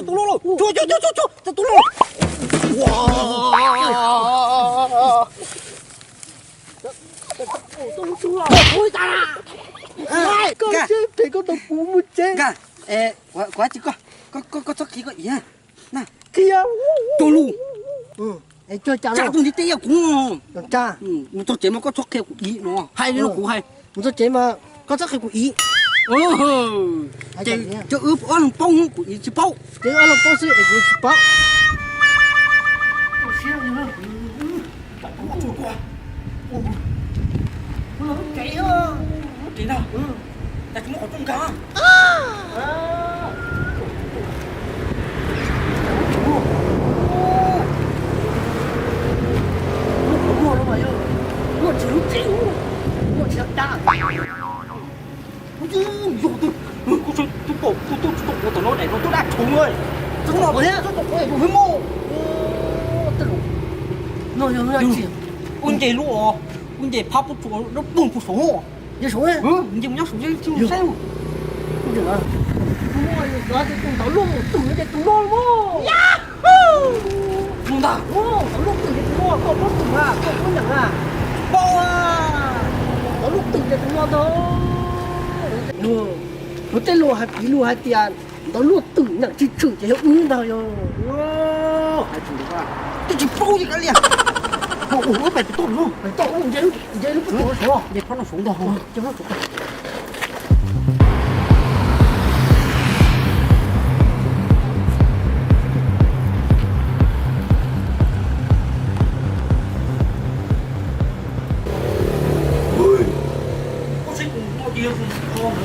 tụt luôn. Tụt luôn. Wow. Ôi ta. Con chết thì con tao cũng muốn chết. Quá chứ có chắc khí có ý à. Nè. Kia. Tụt luôn. Ê cho cha Cha nó. tôi đi tía cũng. Cha. Một tôi chế mà có chắc khí của ý nó. Hay nó cũng hay. Một số chế mà có chắc của ý. Chứ ướp ăn bông của ý chứ bao. Chứ ăn bông sư của chị bao. Nó chạy á. Chạy nào? Là chúng nó ở trong cá. Mua nó mà yêu. Mua chỉ lúc chịu. Mua chỉ đá. Tôi nói này nó đã trúng rồi. Chúng nó vậy, chúng nó vậy với mô. Nó gì? Quân gì luôn. Quân gì phá bút chuột nó buông bút số. Vậy số ấy. Nhưng nhóc số chứ sao? Không được à? Mua nó thì cùng tao luôn, từ cái tụi nó mô. Yahoo! Không ta. Tao lúc từ cái tụi nó, tao lúc từ à, tao có nhận à. Bao à. Tao lúc từ cái tụi nó thôi. Nó tên lùa hai tiền. Tao lúc từ nặng chỉ chửi cái hiệu ứng nào rồi. Hai chủ được à? Tôi chỉ bao gì cả liền. Ủa mày bị tổn luôn. Mày tao cũng dễ lúc tụi nó số. Để nó xuống đâu không? Cho nó xuống.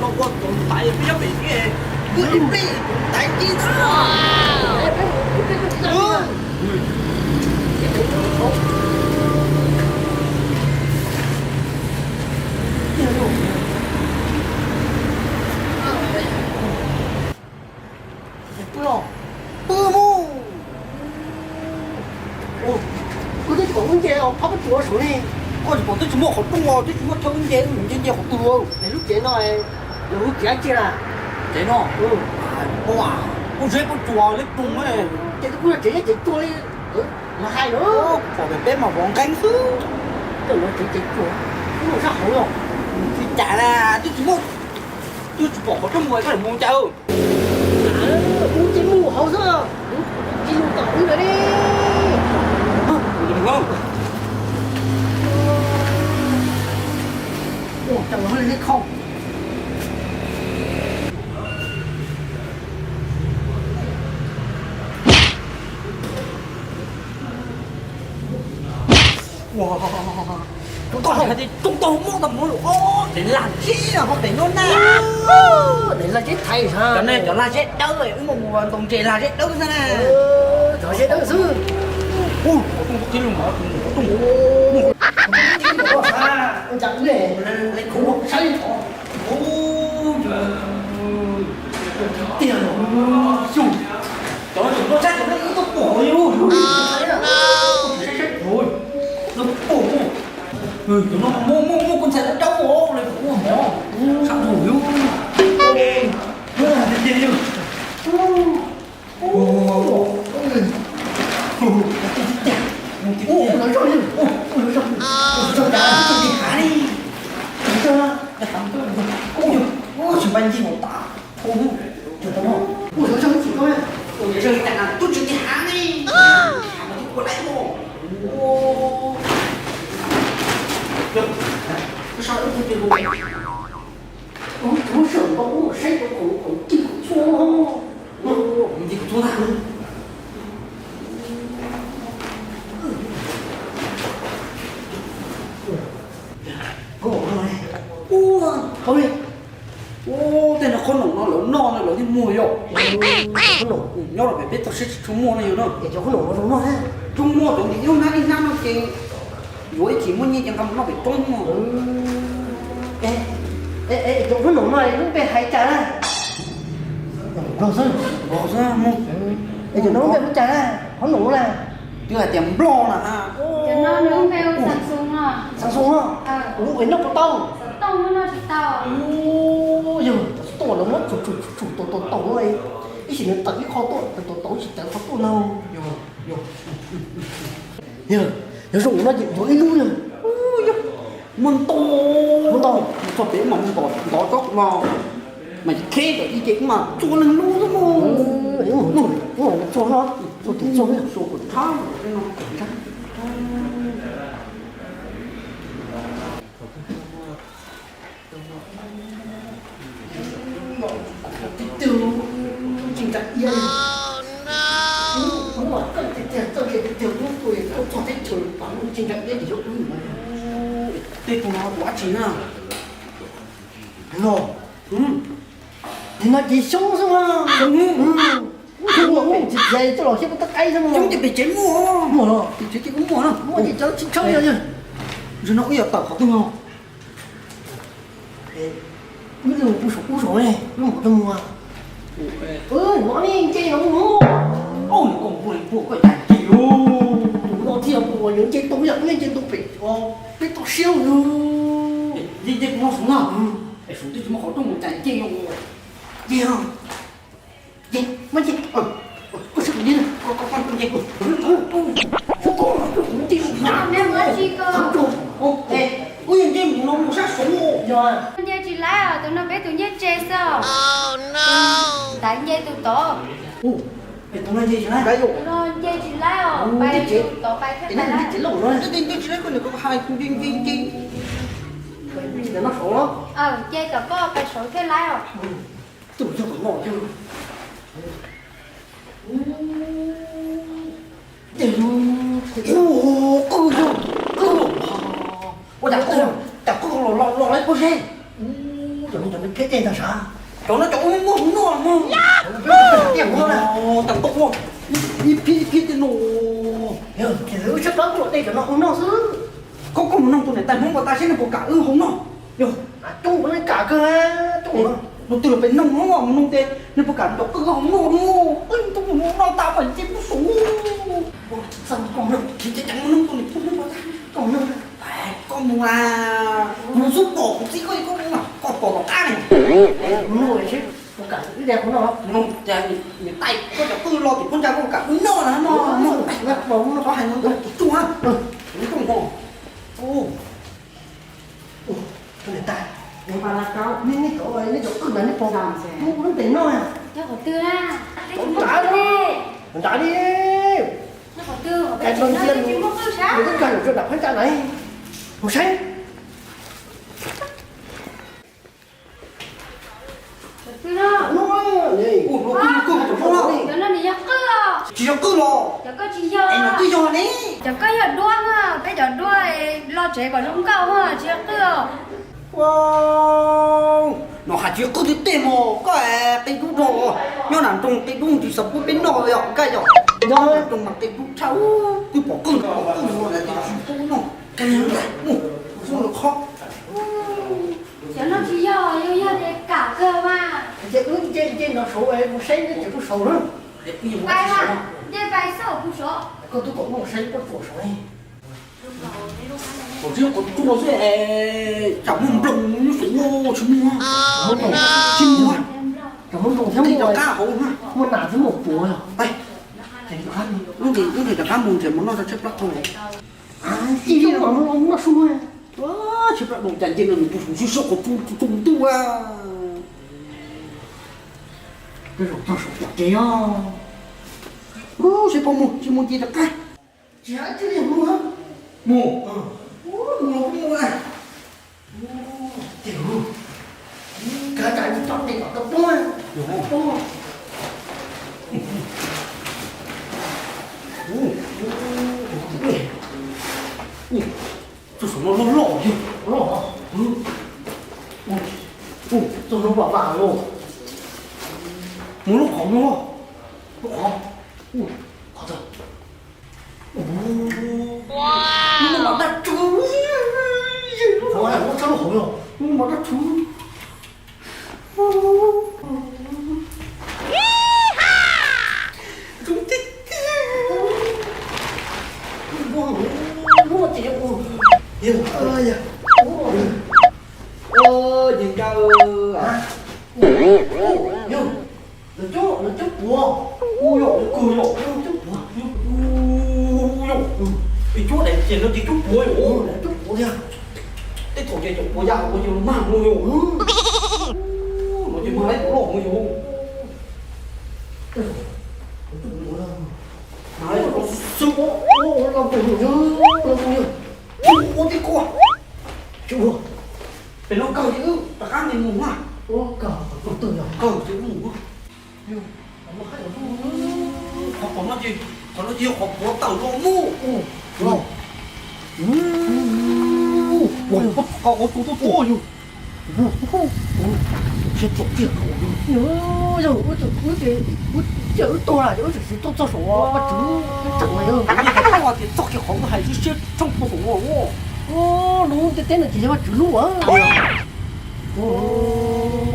Nó có tồn tại phía bên kia cứ đi tại chi đó có cái chỗ vấn đề không? Có cái chỗ số này. có bọn tôi chúng nó học trung rồi tôi chúng nó theo vấn đề học từ Để lúc chế nó là lúc chế chưa là thế nó wow con dễ con chùa lấy cùng ấy chế tôi cũng là chế tôi mà hai nữa còn phải bên mà bọn cánh thứ tôi nói chế chùa cũng là sao hổ rồi thì chả là tôi chỉ bỏ vào trong người có thể mua cháo muốn chế mua hậu sao chế mua tổng rồi đi được không chẳng nó lên không wow chúng tôi thì chúng tôi không tầm mua để làm chi à không để nó na để là chết thầy sao cho nên cho là chết đâu rồi một tổng chế là chết đâu ra nè cho chết đâu sư không có cái lùng đó không chẳng để lấy khổ say tiền dùng cho nó chết nó cũng tốt bổ luôn rồi nó bổ tụi nó mua con xe nó trâu hổ này cũng hổ sao hổ luôn là tiền chứ nói rồi cho cả cho chị khá đi cho chỉ bánh gì một tạ cho tao ủa cho chị coi chơi tại là tôi chỉ há đi há mà tôi lại bộ được sao nó không được không sợ bóng say cũng chịu chua mình thì chua nào thôi tên là con nồng nó lớn non nó lớn thì mùi rồi con nổ nhớ là phải biết tao sẽ chúng mua này nữa để cho con nổ nó đúng không chúng mua chúng thì yêu nó đi nó thì với chỉ muốn như chẳng nó phải tung mà ê chỗ con nổ này nó về hay trả ra bỏ ra mua ê chỗ nó về nó trả ra con nổ là chứ là tiền blo là ha cho nó nướng theo Samsung à Samsung á cũng phải nó có tông tông nó chỉ tao giờ tổ nó mất chủ tổ này ít chỉ nó tận cái kho tổ chỉ tận kho tổ nào Vô Vô nhờ nhờ dùng nó chịu với luôn rồi Mình to muốn to Cho bé mà mình bỏ chót vào Mày khê rồi đi chết mà Cho lên luôn đúng không đúng rồi cho nó cho tiền cho cái Số của thang từ chính trị yên không mà cần tiền cho cái tiền lúc tuổi không cho cái trường bằng chính trị yên thì dụng Tết của nó quá chín à rồi thì nó chỉ sống mà không uống thịt dày cho nó sẽ có tất cay xong Chúng rồi thì bị chế mua Thì chế cũng mua đâu mua thì cho chính trong rồi Rồi nó có yêu tàu học không không bây giờ cú sổ này nó một trăm mua nó đi chơi nó mua Ôi còn buồn buồn cái này chịu nó thiệt của những chơi tôm giật những chơi tôm bị to siêu luôn Đi đi mua xuống nào Để xuống tôi chỉ mà khó trong một chạy chơi không gì không gì mà gì có sự gì Có con gì Em mới chi cơ. Ê ui em chơi nó một sát xuống rồi Con dê chị lái à, tụi nó bé tụi nhét chê sao? Oh no. Tại dê tụi tổ. Ê tụi nó gì chứ này cái dụng Tụi nó dê chị lái à, bay tụi tổ bay thế cái này này lái. chỉ lẩu thôi Cái tên chỉ đấy con này có hai con viên vì là nó khổ lắm Dê tụi có bay sổ thế lái à. tụi cho còn ngồi chứ Ôi đặt con lo lấy con xe cho nó cái tên là sao Chỗ nó chỗ nó không nó mà tiền mua nè Tặng tốt luôn Đi phía trên nổ nhớ thì giữ chất đó của đây cho nó không nó giữ Có một nông tụi này tay không có tay sẽ là bộ cả không nó Yo chung với cả cơ chung nó từ là phải nông nó mà nông tên nên bộ cả nó cứ không nó ơi tôi nó tao phải chém nó xuống xong còn nó thì chẳng nông tụi này không nó còn nó con mà nó giúp bỏ một tí coi con nào còn bỏ nó ca này nuôi chứ cả cái đẹp của nó nông nhà miền tây có cả tư lo thì con trai con cả nó là nó bóng nó có hai nó chung ha nó không có ô cái này ta nếu mà là cao nên cái chỗ này nó chỗ cứ là nó phòng không nó tỉnh nó à Cho có tư ha. Không trả đâu. Mình trả đi Nó có tư mà cái bé đầu chị tiên nó chỉ có tư sáng. mình cần cho đọc hết cả này một sáng Tư nó. nói đi ô nó cứ nó Tụi nó đi giấc cơ. chỉ có cứ lo Chả có chi do. em nó cứ do đấy Chả có giờ đua ha. Cái giờ đua lo trẻ còn không cao ha. Chỉ cơ. wow nó hạt chưa có cái tên mà cái tên cũng rồi nhớ nằm trong tên cũng chỉ sập cái bên nồi rồi cái rồi rồi trong mặt tên cũng cháu cứ bỏ cưng rồi là tên cũng nó cái này nó nó khó Chả nó chỉ do để cả cơ mà. chỉ cứ trên nó số ấy một sáng nó chỉ có số nữa để bây giờ Bay nó ha. Dê bay sao cũng số. có tôi cũng một sáng có số số này còn riêng còn chúng nó sẽ chẳng mùng rồng nó xuống chúng mua chim mua cảm ơn đồng thì thêm nó một cá hậu ha một nạp với một búa à đây thì nó ăn nó thì là cá mùng thì nó ra chép lắc thôi chỉ dùng mà nó xui chép lắc đồng chăn trên là mình cũng sốc của tung tu à cái rồi tao số chế à sẽ phong một chỉ một gì là cái chả chứ gì mua hả mua mua này tiểu cả cả những trong này có tập đua đua cho số nó lỏ chứ nó tôi nó bảo vào luôn muốn lúc không nó có thật nhưng mà đặt chú nó là nó sao nó khổ rồi nhưng mà đặt chú chúng thích mua chỉ nhưng ơi dừng cao à nhưng nó chút tiền nó chỉ chút muối ồ để chút bố nha cái thổ chế chụp bố già bố nhiều mang muối ồ nó chỉ mang lấy bố lỗ muối ồ nói nó sụp ô làm cùng như ô tí cô chú để nó cầu chứ tất cả mình ngủ à ô cả từ từ nhở cầu chứ ngủ học còn nó gì còn nó gì học bố tàu lỗ mu wow có ô dù chết chỗ kia nhớ rồi chữ tôi là chữ tôi cho số mà chữ chẳng này đâu cái hoa thì tóc cái không hay chứ chết trong phố ngủ ô đúng cái tên là chỉ là chữ lúa ô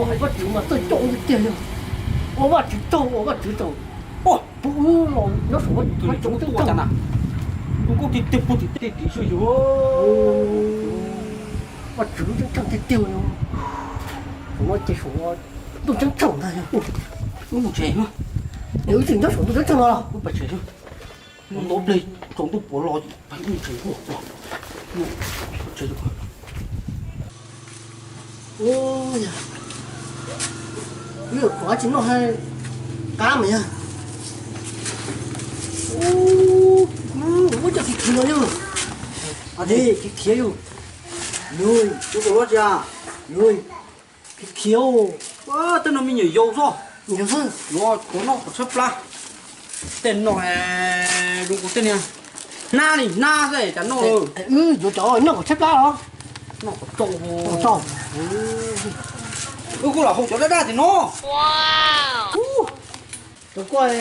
hay bắt chữ mà tôi trộn cái tiền rồi ô bắt chữ trâu ô bố nó số tôi trông tôi chẳng à tôi có thì tiếp thì suy yếu bắt chữ chẳng cái tiêu nhau số chỉ số tôi chẳng trộn này nó một trẻ mà nếu chừng chắc số tôi chẳng trộn nào nó phải trẻ nó nốt đây trông tôi bỏ lo phải một trẻ của trẻ được ô nhà bây giờ quá chính nó hay cá mày à ô ôi chắc thịt nó chứ à đi cái kia yêu nuôi tôi có lo gì à nuôi cái kiêu tên nó mình nhiều dầu rồi nhiều hơn nó có nó có sắp la tên nó là đúng có tên này na đi na vậy chẳng nó rồi trời ơi nó có xếp lá đó nó có trâu trâu cũng là không cho ra thì nó tôi coi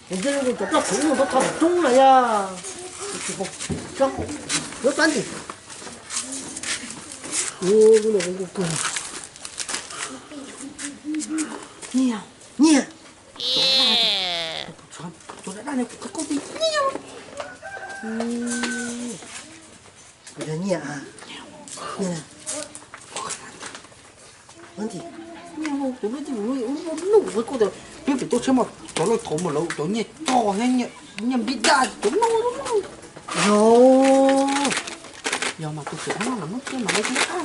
hiện giờ tôi có thủng nó thầm trúng này nha chắc rất bắn gì ô cái này cũng cười nhiều nhẹ cho ra này cũng có tí nhiều cái này nhẹ à nhẹ vấn gì nhiều tôi nói thì nó với cô tôi biết phải tôi xem mà tôi nói thổ một lâu tôi nhẹ to hay nhẹ nhầm bị đa tôi nó rồi giờ mà tôi sẽ nó là mất cái mà nó cũng khác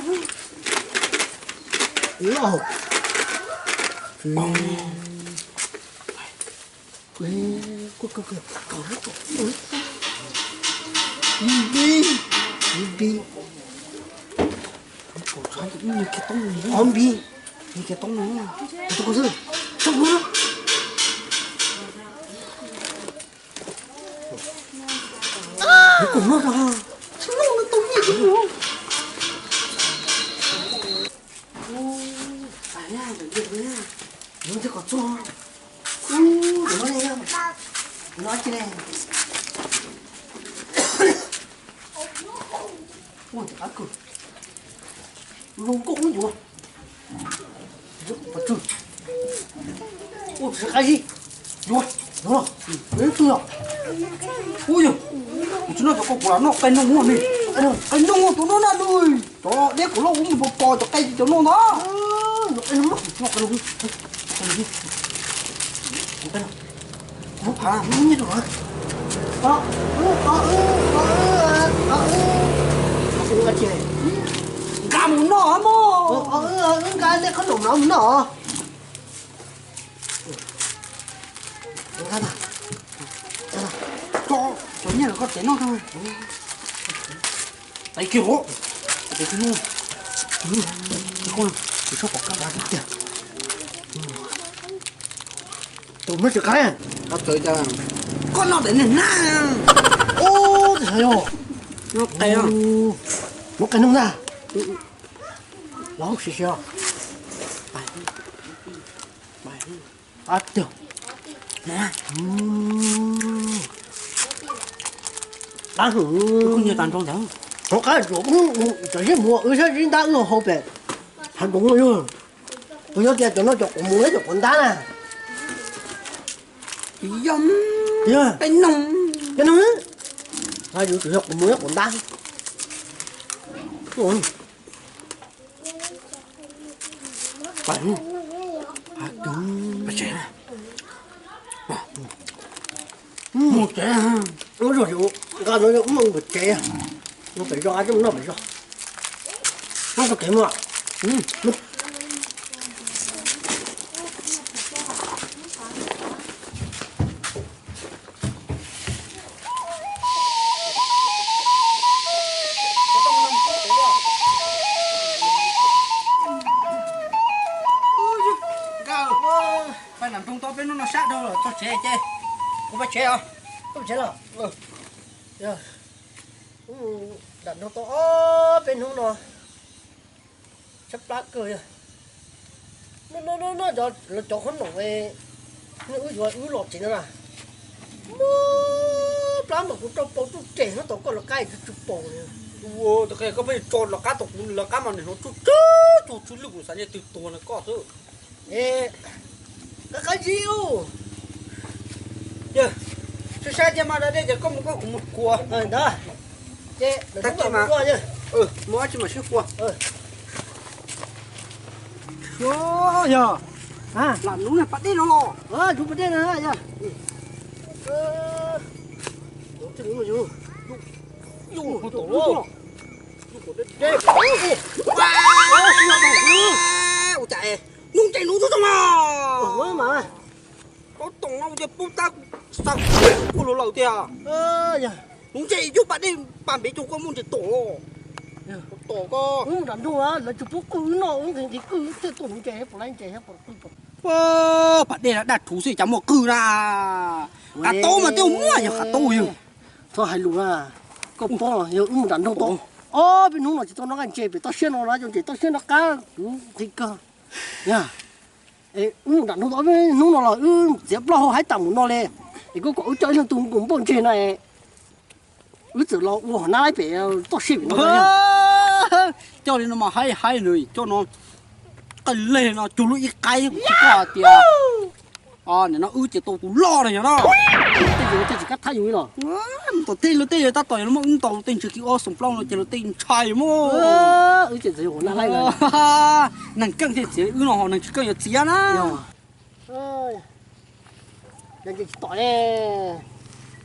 lẩu đi cổ trái cũng như cái tông này ôm đi như cái tông này tôi có gì trong nữa nó cũng nó ra nó tông như thế luôn phải nha phải được nha nó sẽ có cho để nó này nó chứ này ôi cá cử lông cũng nó nhiều rất vật chừng ôi cái gì rồi đúng rồi đấy chưa ui giời chúng nó có quả nó cây nó ngon đi cây nó ngon tụi nó là đuôi cho đét của nó cũng một to cho cây cho nó đó nó cái nó cái nó phá nó như rồi không có chuyện cá muốn nó hả mô cái này có nồng nó muốn nó cho nhớ là có thể nó thôi tay kiểu tay cái nó cái con cái số của các bạn kìa tụi nó chỉ cái nó tới cho con nó để nền na ô trời ơi nó tay à nó cái nông ra lão xì xì à tiêu nè đáng hưởng không như tàn trong đó我看我这些我有些人打我后边，还懂我哟，不要点等到就我们就混蛋了， giống 对， cái nông 跟他们，还有这些我们要混蛋，我， bẩn à cứng phải trẻ một trẻ ha 我说有，俺说有梦不这样。nó phải rõ chứ nó phải rõ nó có cái mà nó phải làm trong to bên nó sát đâu rồi tôi chế có phải chế không không chế nào giờ đặt nó to bên hông nó sắp lá cười nó cho con nổ về nó lọt chỉ nó là lá mà cũng trong bầu chút trẻ nó tổng còn là cái chụp bầu này wow tôi cái có phải tròn là cá mà nó chút lúc của sáng nay từ tuần nó có thôi ê cái gì ô giờ sao sai chứ mà đây giờ có một cua đó chứ tắc chứ mà mỗi chỉ mà sức cua số giờ làm đúng là bắt đi nó chú bắt đi nữa nha chú đúng rồi chú dùng tổ luôn chạy nung chạy nung thôi mà có tổng nào giờ bút ta sao cô lô lầu tia nung chạy giúp bạn đi bạn bị chúng có muốn chạy tổ có làm chung là chụp bút cứ nó thì cứ tổ nung chạy hết lại chạy hết bạn đây là đặt thú gì chẳng một cừ là cả tô mà tiêu mua nhỉ cả tô nhiều thôi hay luôn có bao nhiêu làm trong tổ bên nung là chỉ tao nó ăn chạy bị tao xuyên nó ra cho chỉ tao xuyên nó cá thì cơ nha đàn nó với nó là dẹp lo hái tầm nó lên thì có cậu chơi lên tung cũng bông trên này tự lo ủa nãy phải to xịt nó cho nên nó mà hay rồi cho nó cái lên nó chú lụi cái quả tiền này nó chỉ tôi cũng lo này nhá nó cái gì cắt thay rồi nó tôi tin rồi ta tỏi nó mà tàu tin chỉ kêu sủng long nó chỉ là tin chạy mô chỉ gì hồn lại rồi nàng căng thì chỉ nó nàng chỉ căng là chỉ á đang chỉ tỏi nè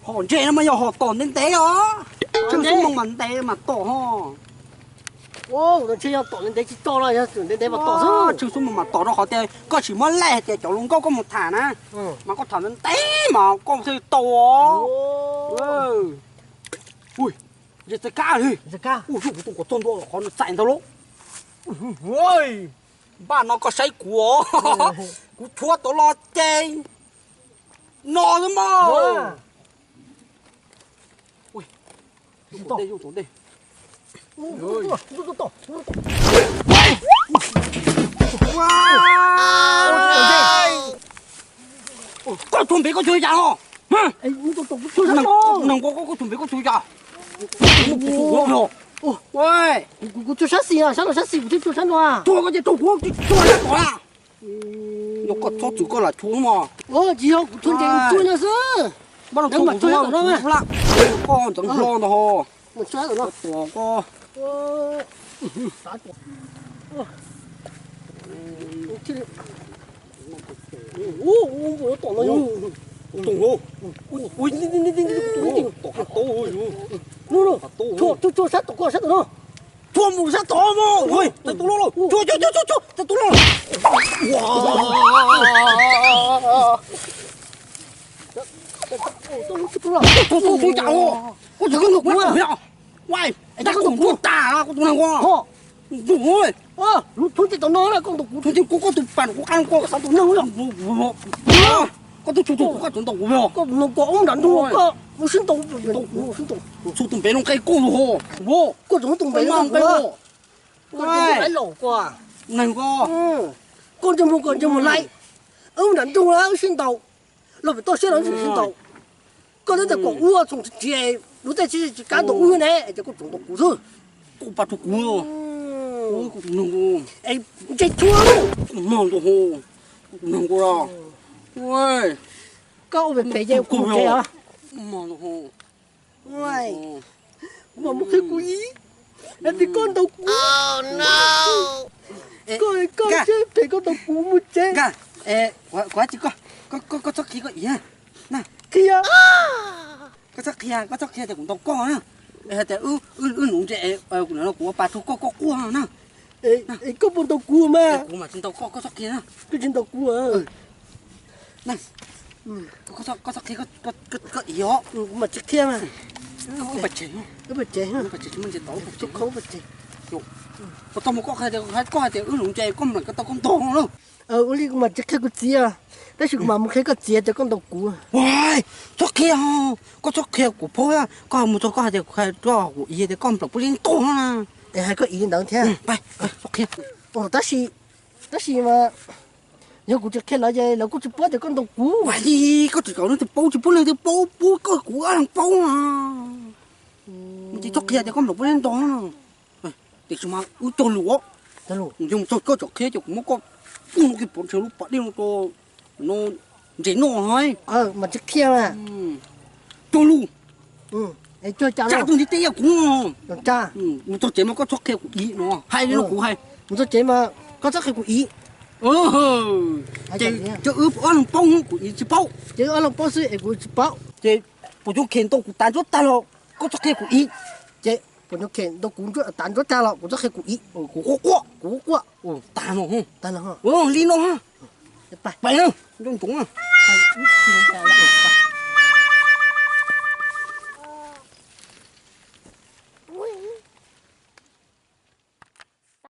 họ chơi nó mà họ tỏi đến té đó chứ không mong mình té mà tỏi ho nó chơi tỏi đến té chỉ to rồi nhá đến té mà tỏi chứ không mà tỏi nó họ té có chỉ muốn lẹ thì chỗ lông có một thả nè mà có thả đến té mà con thì to ui giờ tới cá đi giờ cá ui tôi có tôn đua họ nó chạy tao lúc ôi ba nó có say của cú thua tao lo chơi nó thôi mà ui dùng đây có chuẩn bị có chui ra không nông có chuẩn bị có chui ra ôi chú sát xì à sát xì của chú sát nó chua cái gì chua ra quả à nó có cho chủ có là chua mà chỉ học thôn tiền chua nữa chứ bắt đầu chua chua nó mà con chẳng lo nó ho một trái rồi nó có ủa tổ nó ui chua sát tổ sát nó chua mù sát tổ mà ui tao tu lô chua tao tu lô tôi chào có thằng ngục quá quay ta có thằng ngục ta có thằng nào quá đúng rồi lúc thôi thì tao nói là con thôi thì có tụi bạn có ăn có sao tụi nó có tụi chủ có tụi tàu của nó có ông đàn thôi có một sinh tàu số tụi bé nó cây con hồ vô có chúng tụi bé nó cây hồ cái lẩu qua này có con cho một lại ông đàn chung là sinh tàu nó phải to xíu nó sinh tàu con nó có ua chúng chị lúc đấy chỉ cá tàu ua này chỉ có chúng tàu cũ thôi có bắt tụi cũ ôi có tụi nó em chạy chua luôn mòn tụi hồ nó có đâu ôi câu về phải dây cùng thế hả mòn tụi hồ ôi mà một cái quý là thì con tàu cũ Oh no. con chết thì con tàu cũ một chết quá chứ có chắc khí có ý à nè kia có chắc kia thì cũng tàu con á แต่nụ trẻ nó của bà thu có cua nè ê có bốn tàu cua mà của mà chúng tao có sóc kia nè cái trên tàu cua này có sóc kia có yếu mà chắc kia mà không bạch chế cái bạch chế ha bạch chế chúng mình sẽ tổ bạch chế không bạch chế có tao một có hai tiền nụ trẻ có mà cái tao không to đâu 우리 그만 찍혀 그 지야. 다시 그만 뭐 걔가 지야 될 건도 구. 와, 좋게요. có 좋게 của phố á, có một số có thể cho của ý để con đọc lên to na. 에 할거 이긴 당 태. Bay, 좋게. 다시 mà nếu cụ 찍혀 라제 là cụ 찍 빠질 건도 구. Vậy đi, có chỉ có nó thì bố chỉ bố lên thì bố có của ăn bố à. Chỉ 좋게 để con đọc lên to na. Để chúng mà cho lúa. Đó luôn. dùng cho có 좋게 cho cũng có cái bộ chiếu lúc bắt đi nó dễ nổ thôi. mà 찍혀 mà. cho luôn. 에 cho cha cha nó. tôi đi tía cũng. cha. một số chế mà có 좋게 của ý nó hay nó cũng hay. một số chế mà có chắc của ý. chị cho ướp ăn bông của ý chỉ bao. chứ ở lòng bao sự của chỉ bao. chị bộ chúng khen tôi cũng tàn chút ta lo có 좋게 của ý. chứ bộ chúng khen tôi cũng rất tàn rất cha lo của chắc của ý. của quá. tàn rồi tàn rồi ha. lý nó ha. Bye. Vậy nữa, chúng à.